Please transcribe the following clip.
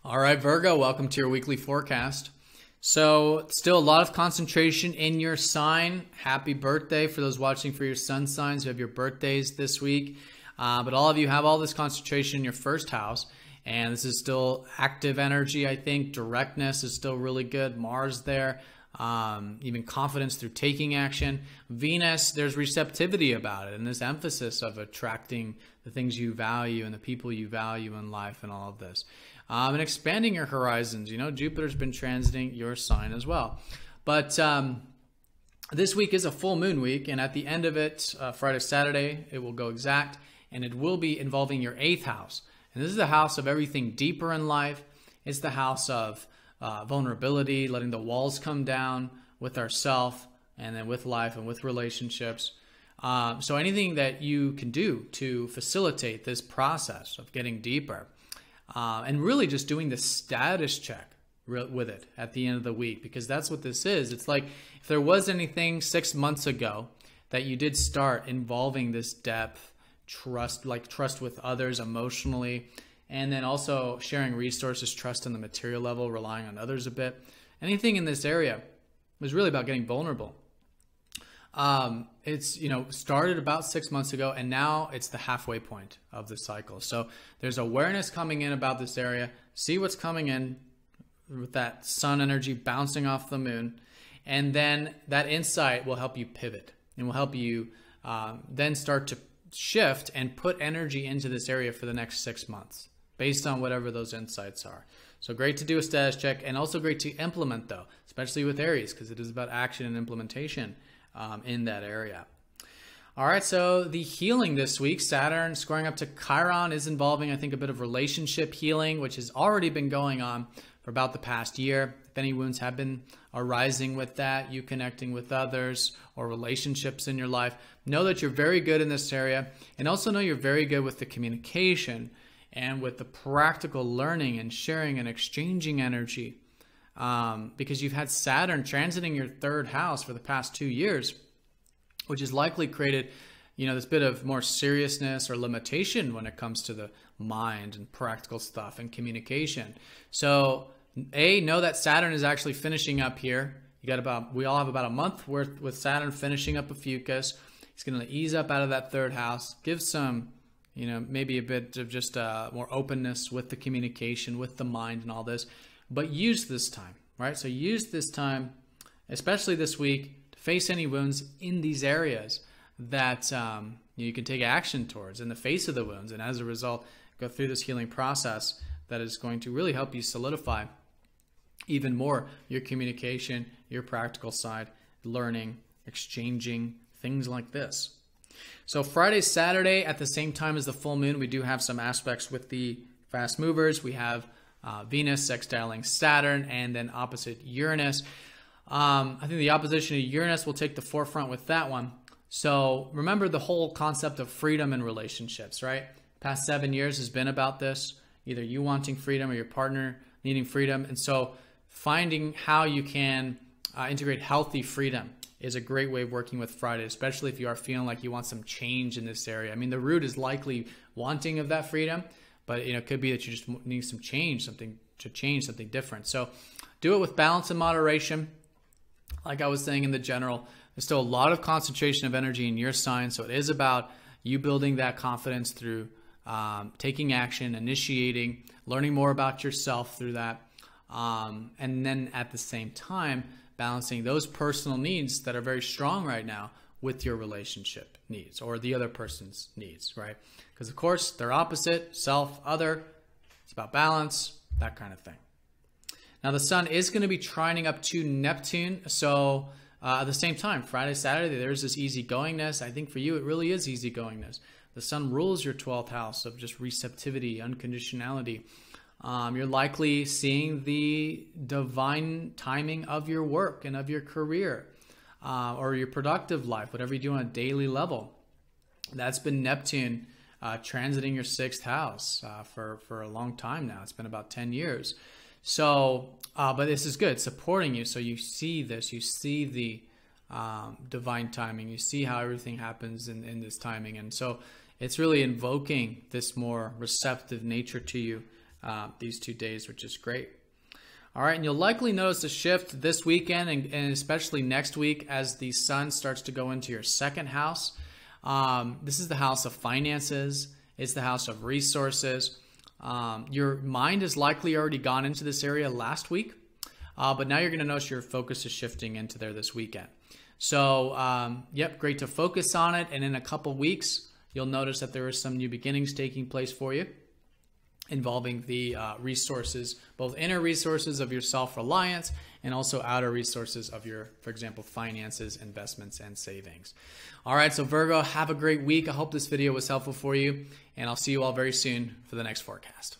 All right, Virgo, welcome to your weekly forecast. So still a lot of concentration in your sign. Happy birthday for those watching for your sun signs who have your birthdays this week. But all of you have all this concentration in your first house. And this is still active energy, I think. Directness is still really good. Mars there. Even confidence through taking action. Venus, there's receptivity about it. And this emphasis of attracting the things you value and the people you value in life and all of this. And expanding your horizons. You know, Jupiter's been transiting your sign as well. But this week is a full moon week. And at the end of it, Friday, Saturday, it will go exact. And it will be involving your 8th house. And this is the house of everything deeper in life. It's the house of vulnerability, letting the walls come down with ourself and then with life and with relationships. So anything that you can do to facilitate this process of getting deeper. And really just doing the status check with it at the end of the week, because that's what this is. It's like if there was anything 6 months ago that you did start involving this depth, trust, like trust with others emotionally, and then also sharing resources, trust on the material level, relying on others a bit. Anything in this area was really about getting vulnerable. It's, started about 6 months ago, and now it's the halfway point of the cycle. So there's awareness coming in about this area. See what's coming in with that sun energy bouncing off the moon. And then that insight will help you pivot and will help you then start to shift and put energy into this area for the next 6 months based on whatever those insights are. So great to do a status check, and also great to implement, though, especially with Aries, because it is about action and implementation in that area. All right, so the healing this week, Saturn squaring up to Chiron, is involving, I think, a bit of relationship healing, which has already been going on for about the past year. If any wounds have been arising with that, you connecting with others or relationships in your life, know that you're very good in this area, and also know you're very good with the communication and with the practical learning and sharing and exchanging energy. Because you've had Saturn transiting your 3rd house for the past 2 years, which has likely created, this bit of more seriousness or limitation when it comes to the mind and practical stuff and communication. So, know that Saturn is actually finishing up here. We all have about a month worth with Saturn finishing up Ophiuchus. He's going to ease up out of that 3rd house, give some, maybe a bit of just more openness with the communication, with the mind and all this. But use this time, right? So use this time, especially this week, to face any wounds in these areas that you can take action towards in the face of the wounds. And as a result, go through this healing process that is going to really help you solidify even more your communication, your practical side, learning, exchanging, things like this. So Friday, Saturday, at the same time as the full moon, we do have some aspects with the fast movers. We have Venus sextiling Saturn, and then opposite Uranus. I think the opposition to Uranus will take the forefront with that one. So remember the whole concept of freedom in relationships, right? Past 7 years has been about this, either you wanting freedom or your partner needing freedom. And so finding how you can integrate healthy freedom is a great way of working with Friday, especially if you are feeling like you want some change in this area. I mean, the root is likely wanting of that freedom, but it could be that you just need some change, something different. So do it with balance and moderation. Like I was saying in the general, there's still a lot of concentration of energy in your sign. So it is about you building that confidence through taking action, initiating, learning more about yourself through that. And then at the same time, balancing those personal needs that are very strong right now with your relationship needs or the other person's needs, right? Because of course they're opposite, self, other. It's about balance, that kind of thing. Now the sun is going to be trining up to Neptune. So at the same time, Friday, Saturday, there's this easygoingness. I think for you, it really is easygoingness. The sun rules your 12th house of just receptivity, unconditionality. You're likely seeing the divine timing of your work and of your career or your productive life, whatever you do on a daily level. That's been Neptune transiting your 6th house for a long time now. It's been about 10 years. So, but this is good, supporting you. So you see this, you see the divine timing, you see how everything happens in this timing. And so it's really invoking this more receptive nature to you these 2 days, which is great. All right, and you'll likely notice a shift this weekend and especially next week as the sun starts to go into your second house. This is the house of finances. It's the house of resources. Your mind has likely already gone into this area last week, but now you're going to notice your focus is shifting into there this weekend. So, yep, great to focus on it. And in a couple weeks, you'll notice that there are some new beginnings taking place for you, involving the resources, both inner resources of your self-reliance and also outer resources of your, for example, finances, investments, and savings. All right, so Virgo, have a great week. I hope this video was helpful for you, and I'll see you all very soon for the next forecast.